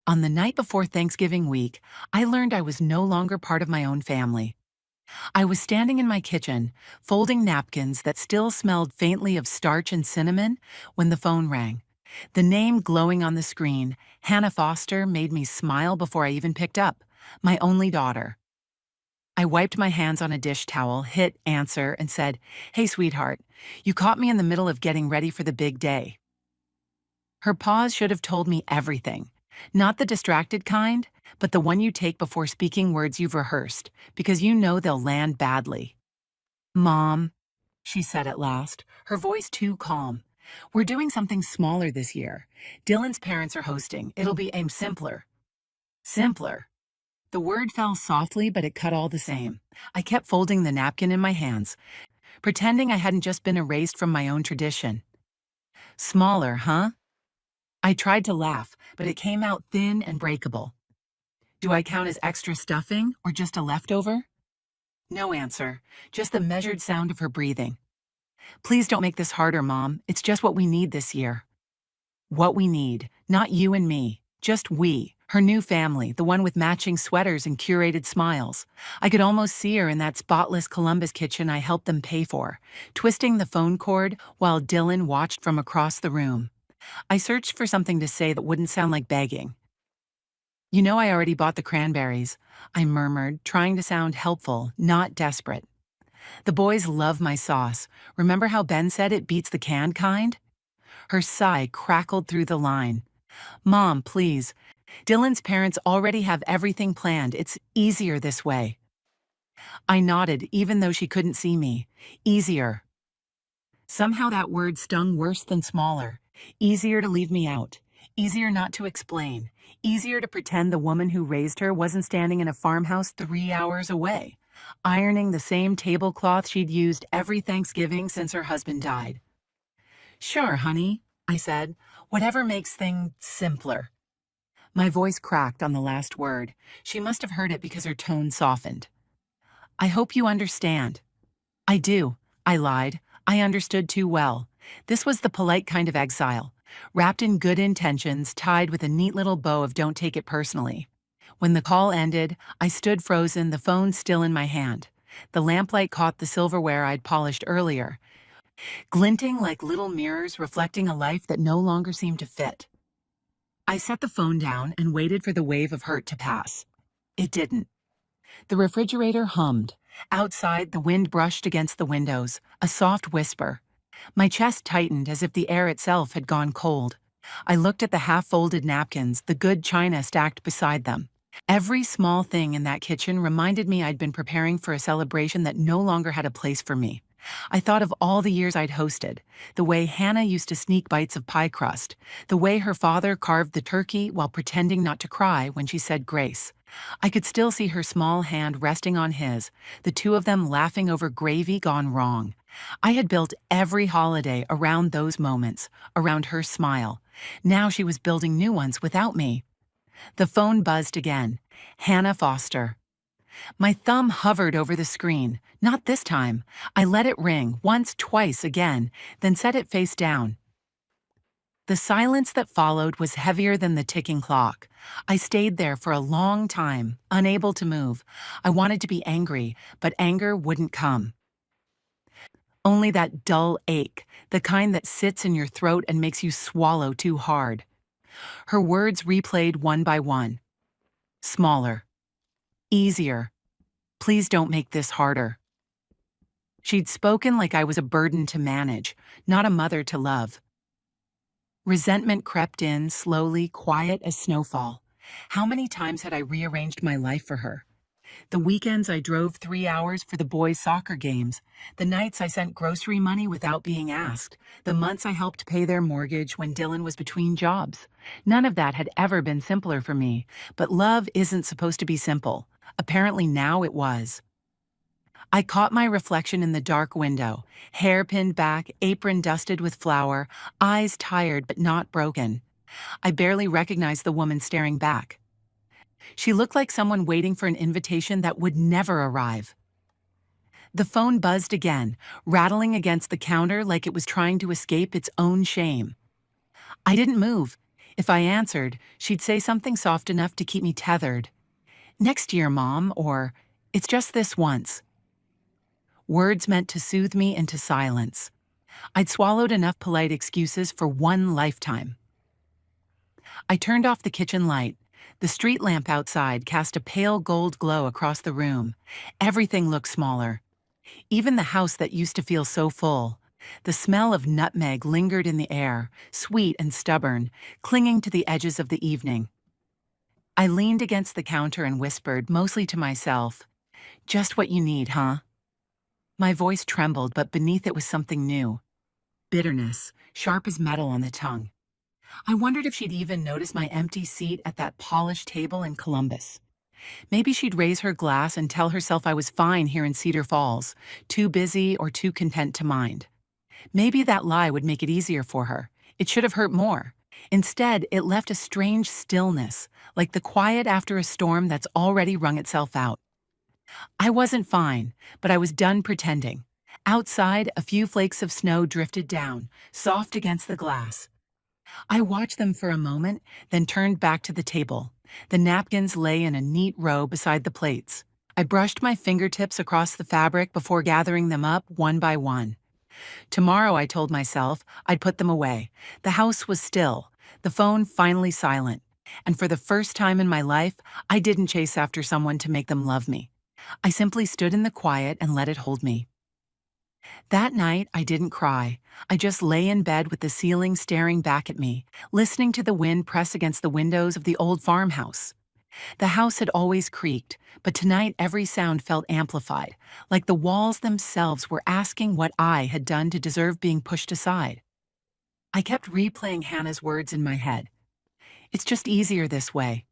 On the night before Thanksgiving week, I learned I was no longer part of my own family. I was standing in my kitchen, folding napkins that still smelled faintly of starch and cinnamon, when the phone rang. The name glowing on the screen, Hannah Foster, made me smile before I even picked up. My only daughter. I wiped my hands on a dish towel, hit answer, and said, "Hey, sweetheart, you caught me in the middle of getting ready for the big day." Her pause should have told me everything. Not the distracted kind, but the one you take before speaking words you've rehearsed, because you know they'll land badly. "Mom," she said at last, her voice too calm. "We're doing something smaller this year. Dylan's parents are hosting. It'll be aimed simpler." Simpler. The word fell softly, but it cut all the same. I kept folding the napkin in my hands, pretending I hadn't just been erased from my own tradition. "Smaller, huh?" I tried to laugh, but it came out thin and breakable. "Do I count as extra stuffing or just a leftover?" No answer, just the measured sound of her breathing. "Please don't make this harder, Mom. It's just what we need this year." What we need, not you and me, just we, her new family, the one with matching sweaters and curated smiles. I could almost see her in that spotless Columbus kitchen I helped them pay for, twisting the phone cord while Dylan watched from across the room. I searched for something to say that wouldn't sound like begging. "You know I already bought the cranberries," I murmured, trying to sound helpful, not desperate. "The boys love my sauce. Remember how Ben said it beats the canned kind?" Her sigh crackled through the line. "Mom, please. Dylan's parents already have everything planned. It's easier this way." I nodded, even though she couldn't see me. Easier. Somehow that word stung worse than smaller. Easier to leave me out. Easier not to explain. Easier to pretend the woman who raised her wasn't standing in a farmhouse 3 hours away, ironing the same tablecloth she'd used every Thanksgiving since her husband died. "Sure, honey," I said. "Whatever makes things simpler." My voice cracked on the last word. She must have heard it because her tone softened. "I hope you understand." "I do," I lied. I understood too well. This was the polite kind of exile, wrapped in good intentions, tied with a neat little bow of "don't take it personally." When the call ended, I stood frozen, the phone still in my hand. The lamplight caught the silverware I'd polished earlier, glinting like little mirrors reflecting a life that no longer seemed to fit. I set the phone down and waited for the wave of hurt to pass. It didn't. The refrigerator hummed. Outside, the wind brushed against the windows, a soft whisper. My chest tightened as if the air itself had gone cold. I looked at the half-folded napkins, the good china stacked beside them. Every small thing in that kitchen reminded me I'd been preparing for a celebration that no longer had a place for me. I thought of all the years I'd hosted, the way Hannah used to sneak bites of pie crust, the way her father carved the turkey while pretending not to cry when she said grace. I could still see her small hand resting on his, the two of them laughing over gravy gone wrong. I had built every holiday around those moments, around her smile. Now she was building new ones without me. The phone buzzed again. Hannah Foster. My thumb hovered over the screen. Not this time. I let it ring, once, twice, again, then set it face down. The silence that followed was heavier than the ticking clock. I stayed there for a long time, unable to move. I wanted to be angry, but anger wouldn't come. Only that dull ache, the kind that sits in your throat and makes you swallow too hard. Her words replayed one by one. Smaller. Easier. Please don't make this harder. She'd spoken like I was a burden to manage, not a mother to love. Resentment crept in, slowly, quiet as snowfall. How many times had I rearranged my life for her? The weekends I drove 3 hours for the boys' soccer games, the nights I sent grocery money without being asked, the months I helped pay their mortgage when Dylan was between jobs. None of that had ever been simpler for me, but love isn't supposed to be simple. Apparently now it was. I caught my reflection in the dark window, hair pinned back, apron dusted with flour, eyes tired but not broken. I barely recognized the woman staring back. She looked like someone waiting for an invitation that would never arrive. The phone buzzed again, rattling against the counter like it was trying to escape its own shame. I didn't move. If I answered, she'd say something soft enough to keep me tethered. "Next year, Mom," or "It's just this once." Words meant to soothe me into silence. I'd swallowed enough polite excuses for one lifetime. I turned off the kitchen light. The street lamp outside cast a pale gold glow across the room. Everything looked smaller. Even the house that used to feel so full. The smell of nutmeg lingered in the air, sweet and stubborn, clinging to the edges of the evening. I leaned against the counter and whispered, mostly to myself, "Just what you need, huh?" My voice trembled, but beneath it was something new. Bitterness, sharp as metal on the tongue. I wondered if she'd even notice my empty seat at that polished table in Columbus. Maybe she'd raise her glass and tell herself I was fine here in Cedar Falls, too busy or too content to mind. Maybe that lie would make it easier for her. It should have hurt more. Instead, it left a strange stillness, like the quiet after a storm that's already wrung itself out. I wasn't fine, but I was done pretending. Outside, a few flakes of snow drifted down, soft against the glass. I watched them for a moment, then turned back to the table. The napkins lay in a neat row beside the plates. I brushed my fingertips across the fabric before gathering them up one by one. Tomorrow, I told myself, I'd put them away. The house was still, the phone finally silent. And for the first time in my life, I didn't chase after someone to make them love me. I simply stood in the quiet and let it hold me. That night, I didn't cry. I just lay in bed with the ceiling staring back at me, listening to the wind press against the windows of the old farmhouse. The house had always creaked, but tonight every sound felt amplified, like the walls themselves were asking what I had done to deserve being pushed aside. I kept replaying Hannah's words in my head. "It's just easier this way."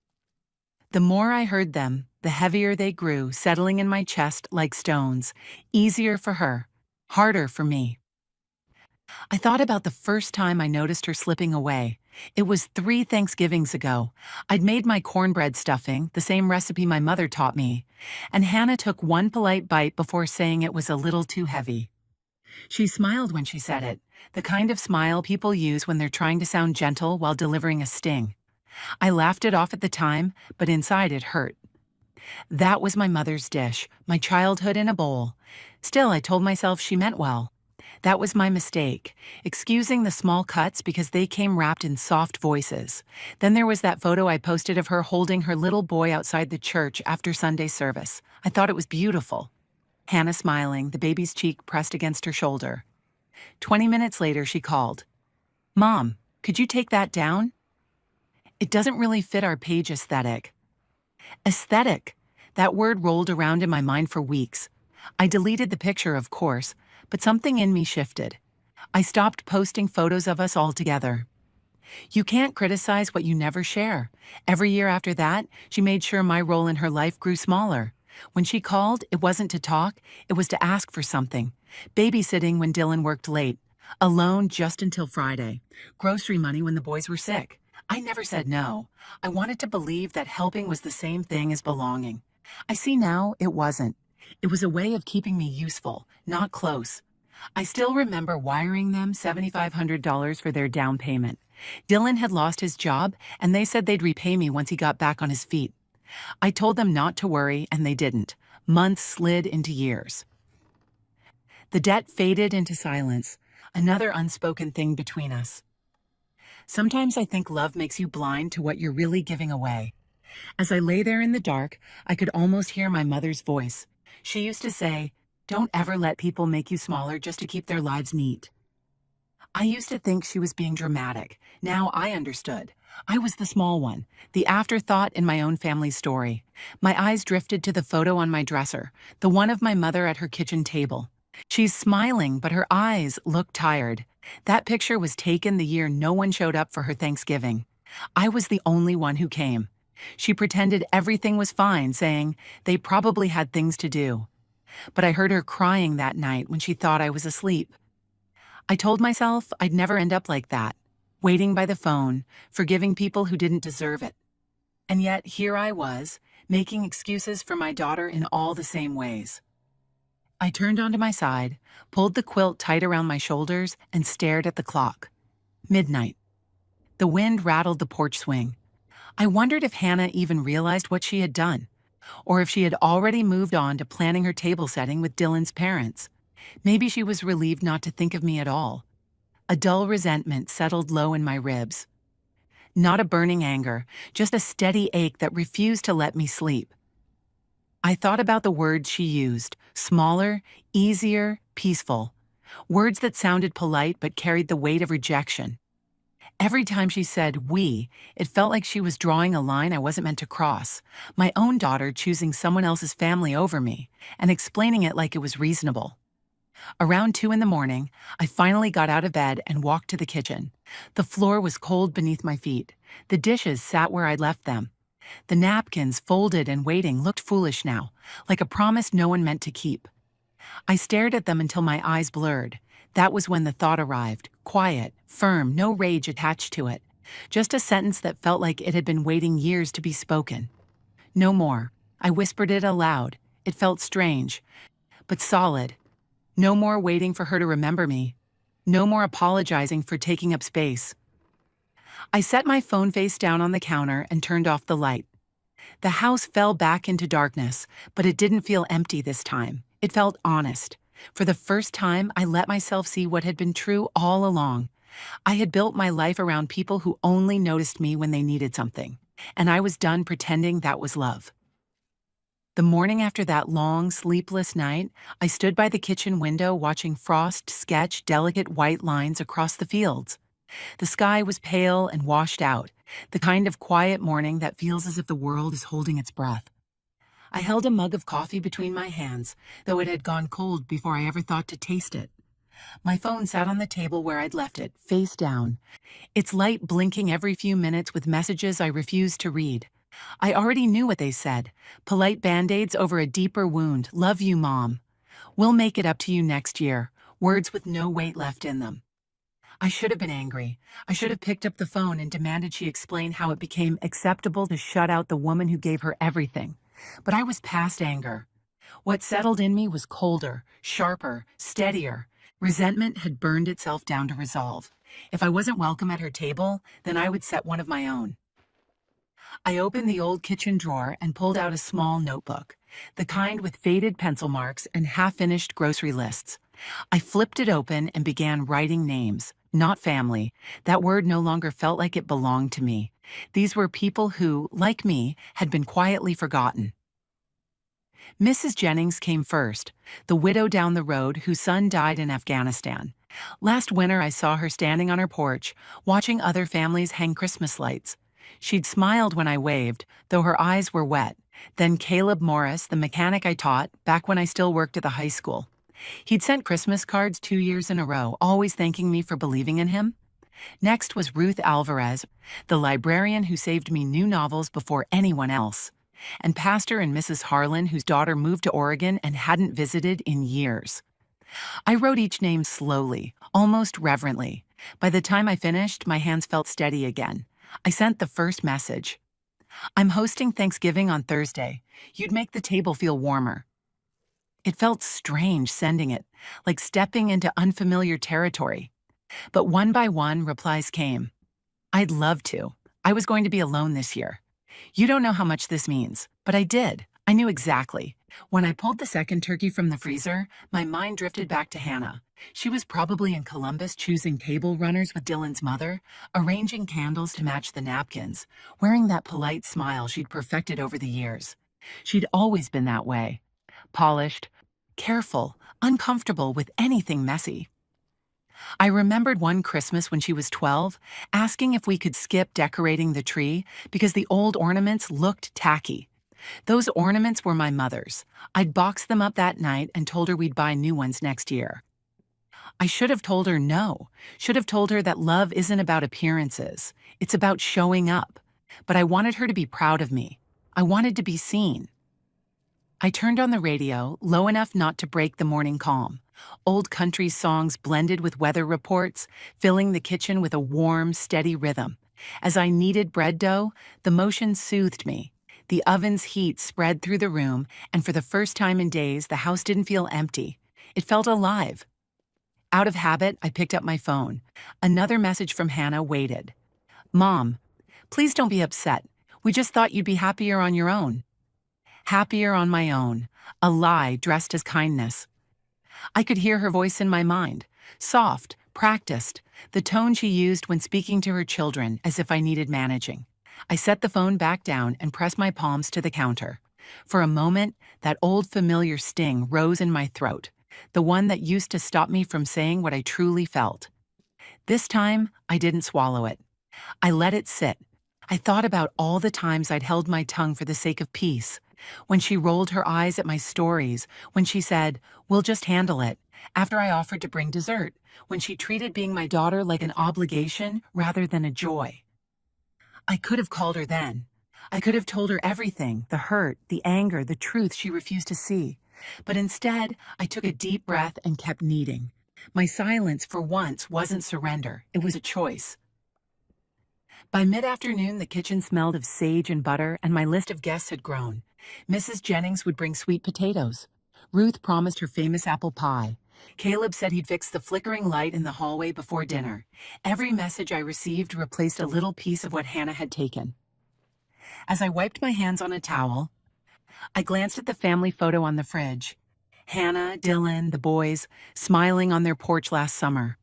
The more I heard them, the heavier they grew, settling in my chest like stones. Easier for her, harder for me. I thought about the first time I noticed her slipping away. It was 3 Thanksgivings ago. I'd made my cornbread stuffing, the same recipe my mother taught me, and Hannah took one polite bite before saying it was a little too heavy. She smiled when she said it, the kind of smile people use when they're trying to sound gentle while delivering a sting. I laughed it off at the time, but inside it hurt. That was my mother's dish, my childhood in a bowl. Still, I told myself she meant well. That was my mistake, excusing the small cuts because they came wrapped in soft voices. Then there was that photo I posted of her holding her little boy outside the church after Sunday service. I thought it was beautiful. Hannah smiling, the baby's cheek pressed against her shoulder. 20 minutes later, she called. "Mom, could you take that down? It doesn't really fit our page aesthetic." Aesthetic. That word rolled around in my mind for weeks. I deleted the picture, of course, but something in me shifted. I stopped posting photos of us all together. You can't criticize what you never share. Every year after that, she made sure my role in her life grew smaller. When she called, it wasn't to talk, it was to ask for something. Babysitting when Dylan worked late. Alone just until Friday. Grocery money when the boys were sick. I never said no. I wanted to believe that helping was the same thing as belonging. I see now it wasn't. It was a way of keeping me useful, not close. I still remember wiring them $7,500 for their down payment. Dylan had lost his job, and they said they'd repay me once he got back on his feet. I told them not to worry, and they didn't. Months slid into years. The debt faded into silence, another unspoken thing between us. Sometimes I think love makes you blind to what you're really giving away. As I lay there in the dark, I could almost hear my mother's voice. She used to say, "Don't ever let people make you smaller just to keep their lives neat." I used to think she was being dramatic. Now I understood. I was the small one, the afterthought in my own family story. My eyes drifted to the photo on my dresser, the one of my mother at her kitchen table. She's smiling, but her eyes look tired. That picture was taken the year no one showed up for her Thanksgiving. I was the only one who came. She pretended everything was fine, saying they probably had things to do. But I heard her crying that night when she thought I was asleep. I told myself I'd never end up like that, waiting by the phone, forgiving people who didn't deserve it. And yet here I was, making excuses for my daughter in all the same ways. I turned onto my side, pulled the quilt tight around my shoulders, and stared at the clock. Midnight. The wind rattled the porch swing. I wondered if Hannah even realized what she had done, or if she had already moved on to planning her table setting with Dylan's parents. Maybe she was relieved not to think of me at all. A dull resentment settled low in my ribs. Not a burning anger, just a steady ache that refused to let me sleep. I thought about the words she used: smaller, easier, peaceful. Words that sounded polite but carried the weight of rejection. Every time she said "we," it felt like she was drawing a line I wasn't meant to cross. My own daughter choosing someone else's family over me, and explaining it like it was reasonable. Around 2 in the morning, I finally got out of bed and walked to the kitchen. The floor was cold beneath my feet. The dishes sat where I'd left them. The napkins, folded and waiting, looked foolish now, like a promise no one meant to keep. I stared at them until my eyes blurred. That was when the thought arrived, quiet, firm, no rage attached to it. Just a sentence that felt like it had been waiting years to be spoken. No more. I whispered it aloud. It felt strange, but solid. No more waiting for her to remember me. No more apologizing for taking up space. I set my phone face down on the counter and turned off the light. The house fell back into darkness, but it didn't feel empty this time. It felt honest. For the first time, I let myself see what had been true all along. I had built my life around people who only noticed me when they needed something, and I was done pretending that was love. The morning after that long, sleepless night, I stood by the kitchen window watching frost sketch delicate white lines across the fields. The sky was pale and washed out, the kind of quiet morning that feels as if the world is holding its breath. I held a mug of coffee between my hands, though it had gone cold before I ever thought to taste it. My phone sat on the table where I'd left it, face down, its light blinking every few minutes with messages I refused to read. I already knew what they said. Polite band-aids over a deeper wound. Love you, Mom. We'll make it up to you next year. Words with no weight left in them. I should have been angry. I should have picked up the phone and demanded she explain how it became acceptable to shut out the woman who gave her everything. But I was past anger. What settled in me was colder, sharper, steadier. Resentment had burned itself down to resolve. If I wasn't welcome at her table, then I would set one of my own. I opened the old kitchen drawer and pulled out a small notebook, the kind with faded pencil marks and half-finished grocery lists. I flipped it open and began writing names, not family. That word no longer felt like it belonged to me. These were people who, like me, had been quietly forgotten. Mrs. Jennings came first, the widow down the road whose son died in Afghanistan. Last winter I saw her standing on her porch, watching other families hang Christmas lights. She'd smiled when I waved, though her eyes were wet. Then Caleb Morris, the mechanic I taught, back when I still worked at the high school. He'd sent Christmas cards 2 years in a row, always thanking me for believing in him. Next was Ruth Alvarez, the librarian who saved me new novels before anyone else. And Pastor and Mrs. Harlan, whose daughter moved to Oregon and hadn't visited in years. I wrote each name slowly, almost reverently. By the time I finished, my hands felt steady again. I sent the first message. I'm hosting Thanksgiving on Thursday. You'd make the table feel warmer. It felt strange sending it, like stepping into unfamiliar territory. But one by one, replies came. I'd love to. I was going to be alone this year. You don't know how much this means, but I did. I knew exactly. When I pulled the second turkey from the freezer, my mind drifted back to Hannah. She was probably in Columbus choosing table runners with Dylan's mother, arranging candles to match the napkins, wearing that polite smile she'd perfected over the years. She'd always been that way. Polished, careful, uncomfortable with anything messy. I remembered one Christmas when she was 12, asking if we could skip decorating the tree because the old ornaments looked tacky. Those ornaments were my mother's. I'd boxed them up that night and told her we'd buy new ones next year. I should have told her no, should have told her that love isn't about appearances, it's about showing up. But I wanted her to be proud of me. I wanted to be seen. I turned on the radio, low enough not to break the morning calm. Old country songs blended with weather reports, filling the kitchen with a warm, steady rhythm. As I kneaded bread dough, the motion soothed me. The oven's heat spread through the room, and for the first time in days, the house didn't feel empty. It felt alive. Out of habit, I picked up my phone. Another message from Hannah waited. "Mom, please don't be upset. We just thought you'd be happier on your own." Happier on my own. A lie dressed as kindness. I could hear her voice in my mind. Soft, practiced, the tone she used when speaking to her children as if I needed managing. I set the phone back down and pressed my palms to the counter. For a moment, that old familiar sting rose in my throat, the one that used to stop me from saying what I truly felt. This time, I didn't swallow it. I let it sit. I thought about all the times I'd held my tongue for the sake of peace. When she rolled her eyes at my stories, when she said, "We'll just handle it," after I offered to bring dessert, when she treated being my daughter like an obligation rather than a joy. I could have called her then. I could have told her everything, the hurt, the anger, the truth she refused to see. But instead, I took a deep breath and kept kneading. My silence, for once, wasn't surrender. It was a choice. By mid-afternoon, the kitchen smelled of sage and butter, and my list of guests had grown. Mrs. Jennings would bring sweet potatoes. Ruth promised her famous apple pie. Caleb said he'd fix the flickering light in the hallway before dinner. Every message I received replaced a little piece of what Hannah had taken. As I wiped my hands on a towel, I glanced at the family photo on the fridge. Hannah, Dylan, the boys, smiling on their porch last summer.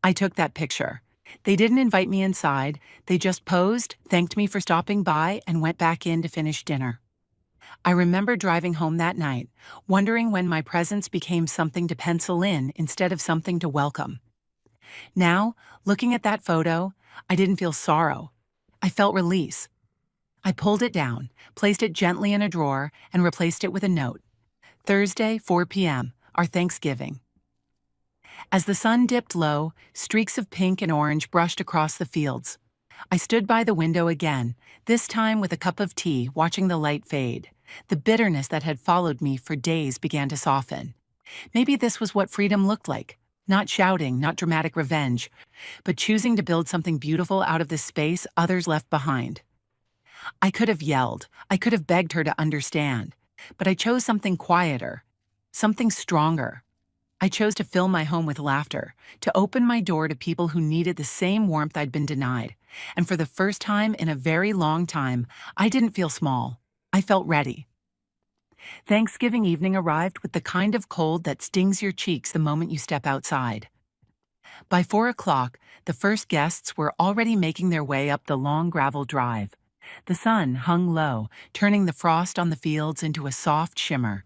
I took that picture. They didn't invite me inside. They just posed, thanked me for stopping by, and went back in to finish dinner. I remember driving home that night, wondering when my presence became something to pencil in instead of something to welcome. Now, looking at that photo, I didn't feel sorrow. I felt release. I pulled it down, placed it gently in a drawer, and replaced it with a note. Thursday, 4 p.m., our Thanksgiving. As the sun dipped low, streaks of pink and orange brushed across the fields. I stood by the window again, this time with a cup of tea, watching the light fade. The bitterness that had followed me for days began to soften. Maybe this was what freedom looked like. Not shouting, not dramatic revenge, but choosing to build something beautiful out of the space others left behind. I could have yelled. I could have begged her to understand. But I chose something quieter, something stronger. I chose to fill my home with laughter, to open my door to people who needed the same warmth I'd been denied. And for the first time in a very long time, I didn't feel small. I felt ready. Thanksgiving evening arrived with the kind of cold that stings your cheeks the moment you step outside. By 4 o'clock, the first guests were already making their way up the long gravel drive. The sun hung low, turning the frost on the fields into a soft shimmer.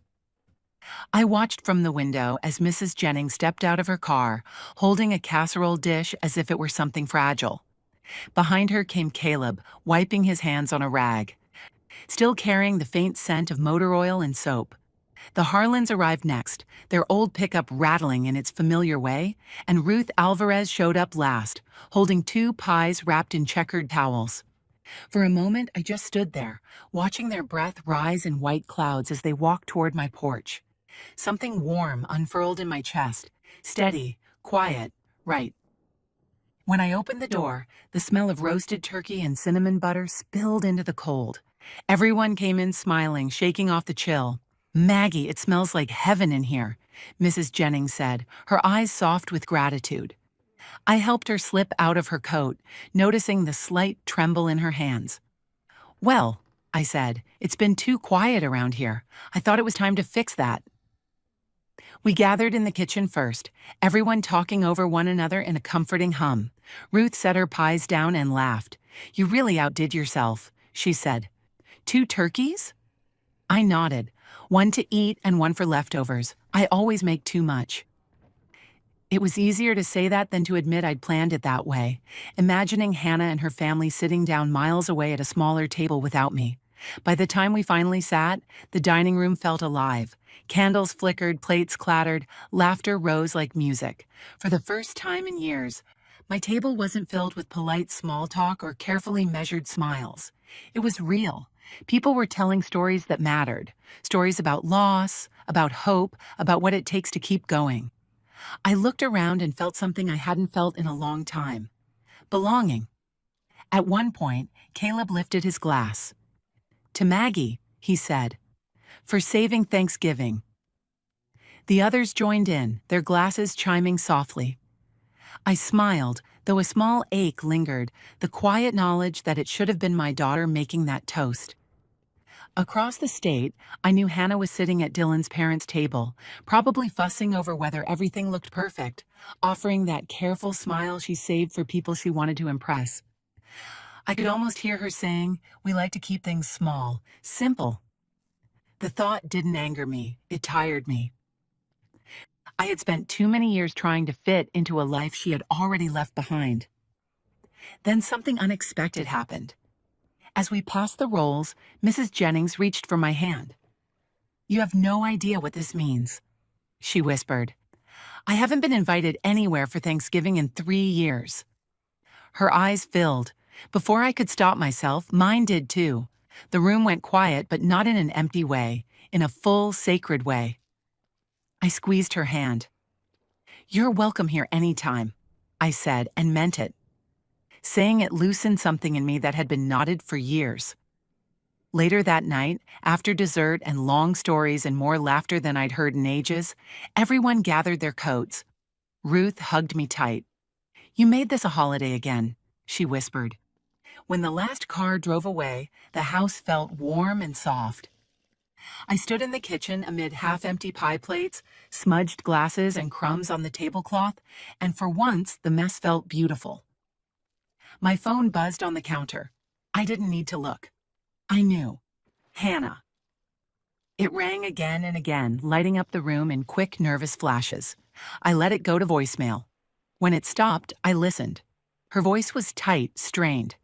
I watched from the window as Mrs. Jennings stepped out of her car, holding a casserole dish as if it were something fragile. Behind her came Caleb, wiping his hands on a rag, still carrying the faint scent of motor oil and soap. The Harlans arrived next, their old pickup rattling in its familiar way, and Ruth Alvarez showed up last, holding 2 pies wrapped in checkered towels. For a moment, I just stood there, watching their breath rise in white clouds as they walked toward my porch. Something warm unfurled in my chest, steady, quiet, right. When I opened the door, the smell of roasted turkey and cinnamon butter spilled into the cold. Everyone came in smiling, shaking off the chill. "Maggie, it smells like heaven in here," Mrs. Jennings said, her eyes soft with gratitude. I helped her slip out of her coat, noticing the slight tremble in her hands. "Well," I said, "it's been too quiet around here. I thought it was time to fix that." We gathered in the kitchen first, everyone talking over one another in a comforting hum. Ruth set her pies down and laughed. "You really outdid yourself," she said. "2 turkeys?" I nodded. One to eat and one for leftovers. I always make too much. It was easier to say that than to admit I'd planned it that way, imagining Hannah and her family sitting down miles away at a smaller table without me. By the time we finally sat, the dining room felt alive. Candles flickered, plates clattered, laughter rose like music. For the first time in years, my table wasn't filled with polite small talk or carefully measured smiles. It was real. People were telling stories that mattered. Stories about loss, about hope, about what it takes to keep going. I looked around and felt something I hadn't felt in a long time. Belonging. At one point, Caleb lifted his glass. "To Maggie," he said, "for saving Thanksgiving." The others joined in, their glasses chiming softly. I smiled, though a small ache lingered, the quiet knowledge that it should have been my daughter making that toast. Across the state, I knew Hannah was sitting at Dylan's parents' table, probably fussing over whether everything looked perfect, offering that careful smile she saved for people she wanted to impress. I could almost hear her saying, "We like to keep things small, simple." The thought didn't anger me, it tired me. I had spent too many years trying to fit into a life she had already left behind. Then something unexpected happened. As we passed the rolls, Mrs. Jennings reached for my hand. "You have no idea what this means," she whispered. "I haven't been invited anywhere for Thanksgiving in 3 years." Her eyes filled. Before I could stop myself, mine did too. The room went quiet, but not in an empty way, in a full, sacred way. I squeezed her hand. "You're welcome here anytime," I said, and meant it. Saying it loosened something in me that had been knotted for years. Later that night, after dessert and long stories and more laughter than I'd heard in ages, everyone gathered their coats. Ruth hugged me tight. "You made this a holiday again," she whispered. When the last car drove away, the house felt warm and soft. I stood in the kitchen amid half-empty pie plates, smudged glasses, and crumbs on the tablecloth, and for once the mess felt beautiful. My phone buzzed on the counter. I didn't need to look. I knew. Hannah. It rang again and again, lighting up the room in quick, nervous flashes. I let it go to voicemail. When it stopped, I listened. Her voice was tight, strained.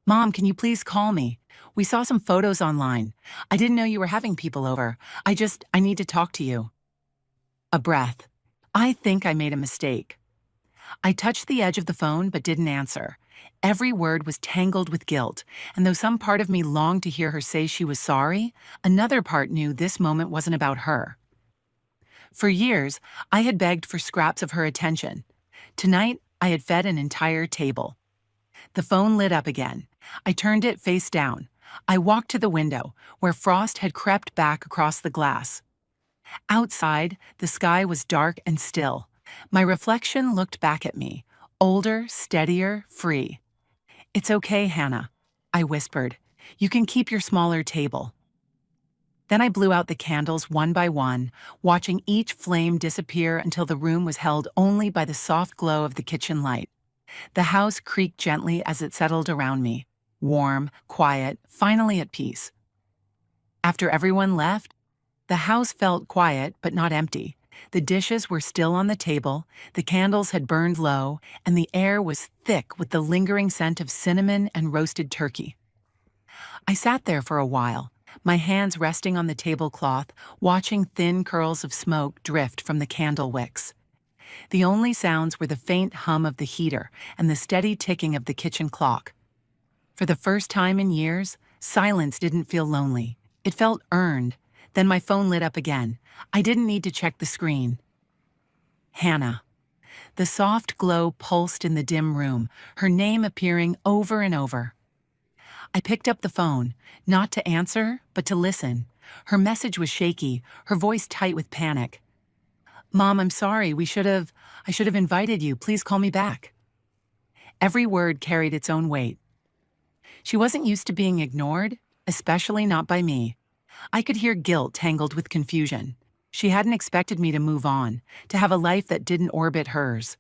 "Mom, can you please call me? We saw some photos online. I didn't know you were having people over. I need to talk to you." A breath. I think I made a mistake. I touched the edge of the phone but didn't answer. Every word was tangled with guilt, and though some part of me longed to hear her say she was sorry, another part knew this moment wasn't about her. For years, I had begged for scraps of her attention. Tonight, I had fed an entire table. The phone lit up again. I turned it face down. I walked to the window, where frost had crept back across the glass. Outside, the sky was dark and still. My reflection looked back at me, older, steadier, free. "It's okay, Hannah," I whispered. "You can keep your smaller table." Then I blew out the candles one by one, watching each flame disappear until the room was held only by the soft glow of the kitchen light. The house creaked gently as it settled around me, warm, quiet, finally at peace. After everyone left, the house felt quiet but not empty. The dishes were still on the table, the candles had burned low, and the air was thick with the lingering scent of cinnamon and roasted turkey. I sat there for a while, my hands resting on the tablecloth, watching thin curls of smoke drift from the candle wicks. The only sounds were the faint hum of the heater and the steady ticking of the kitchen clock. For the first time in years, silence didn't feel lonely. It felt earned. Then my phone lit up again. I didn't need to check the screen. Hannah. The soft glow pulsed in the dim room, her name appearing over and over. I picked up the phone, not to answer, but to listen. Her message was shaky, her voice tight with panic. "Mom, I'm sorry, I should have invited you. Please call me back." Every word carried its own weight. She wasn't used to being ignored, especially not by me. I could hear guilt tangled with confusion. She hadn't expected me to move on, to have a life that didn't orbit hers.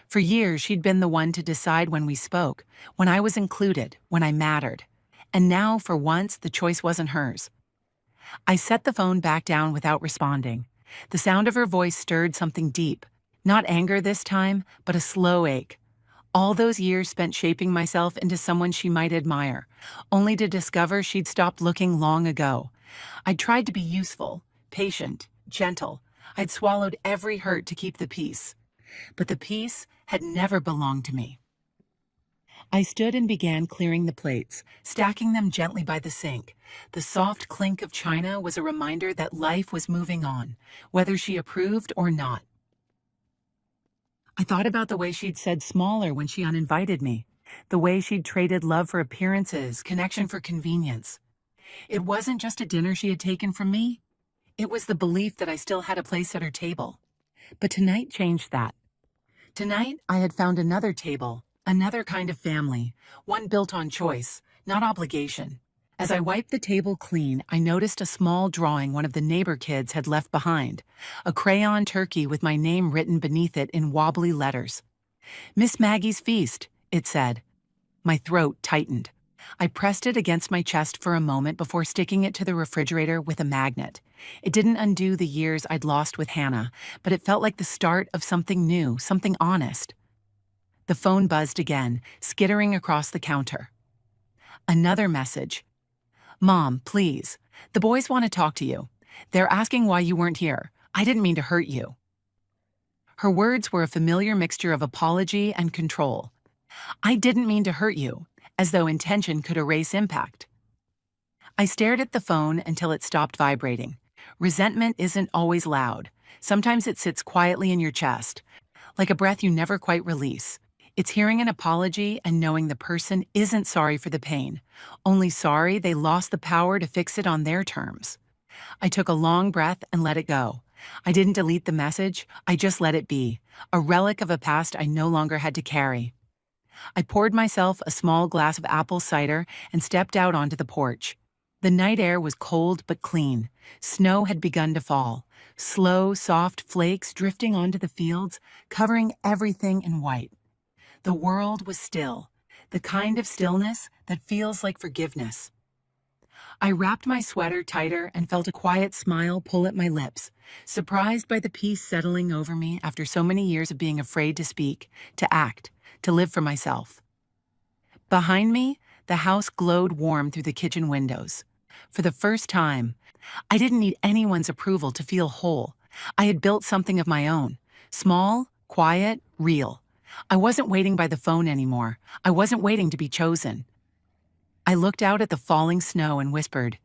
For years, she'd been the one to decide when we spoke, when I was included, when I mattered. And now, for once, the choice wasn't hers. I set the phone back down without responding. The sound of her voice stirred something deep. Not anger this time, but a slow ache. All those years spent shaping myself into someone she might admire, only to discover she'd stopped looking long ago. I'd tried to be useful, patient, gentle. I'd swallowed every hurt to keep the peace. But the peace had never belonged to me. I stood and began clearing the plates, stacking them gently by the sink. The soft clink of china was a reminder that life was moving on, whether she approved or not. I thought about the way she'd said smaller when she uninvited me, the way she'd traded love for appearances, connection for convenience. It wasn't just a dinner she had taken from me. It was the belief that I still had a place at her table. But tonight changed that. Tonight, I had found another table, another kind of family, one built on choice, not obligation. As I wiped the table clean, I noticed a small drawing one of the neighbor kids had left behind, a crayon turkey with my name written beneath it in wobbly letters. Miss Maggie's feast, it said. My throat tightened. I pressed it against my chest for a moment before sticking it to the refrigerator with a magnet. It didn't undo the years I'd lost with Hannah, but it felt like the start of something new, something honest. The phone buzzed again, skittering across the counter. Another message. Mom, please. The boys want to talk to you. They're asking why you weren't here. I didn't mean to hurt you. Her words were a familiar mixture of apology and control. I didn't mean to hurt you, as though intention could erase impact. I stared at the phone until it stopped vibrating. Resentment isn't always loud. Sometimes it sits quietly in your chest, like a breath you never quite release. It's hearing an apology and knowing the person isn't sorry for the pain, only sorry they lost the power to fix it on their terms. I took a long breath and let it go. I didn't delete the message, I just let it be, a relic of a past I no longer had to carry. I poured myself a small glass of apple cider and stepped out onto the porch. The night air was cold but clean. Snow had begun to fall, slow, soft flakes drifting onto the fields, covering everything in white. The world was still, the kind of stillness that feels like forgiveness. I wrapped my sweater tighter and felt a quiet smile pull at my lips, surprised by the peace settling over me after so many years of being afraid to speak, to act, to live for myself. Behind me, the house glowed warm through the kitchen windows. For the first time, I didn't need anyone's approval to feel whole. I had built something of my own, small, quiet, real. I wasn't waiting by the phone anymore. I wasn't waiting to be chosen. I looked out at the falling snow and whispered,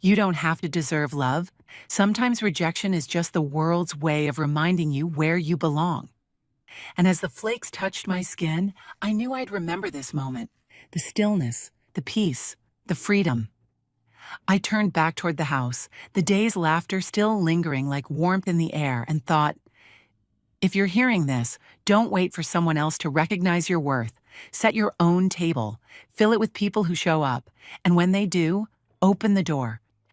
"You don't have to deserve love. Sometimes rejection is just the world's way of reminding you where you belong." And as the flakes touched my skin, I knew I'd remember this moment. The stillness, the peace, the freedom. I turned back toward the house, the day's laughter still lingering like warmth in the air, and thought, if you're hearing this, don't wait for someone else to recognize your worth. Set your own table, fill it with people who show up, and when they do, open the door.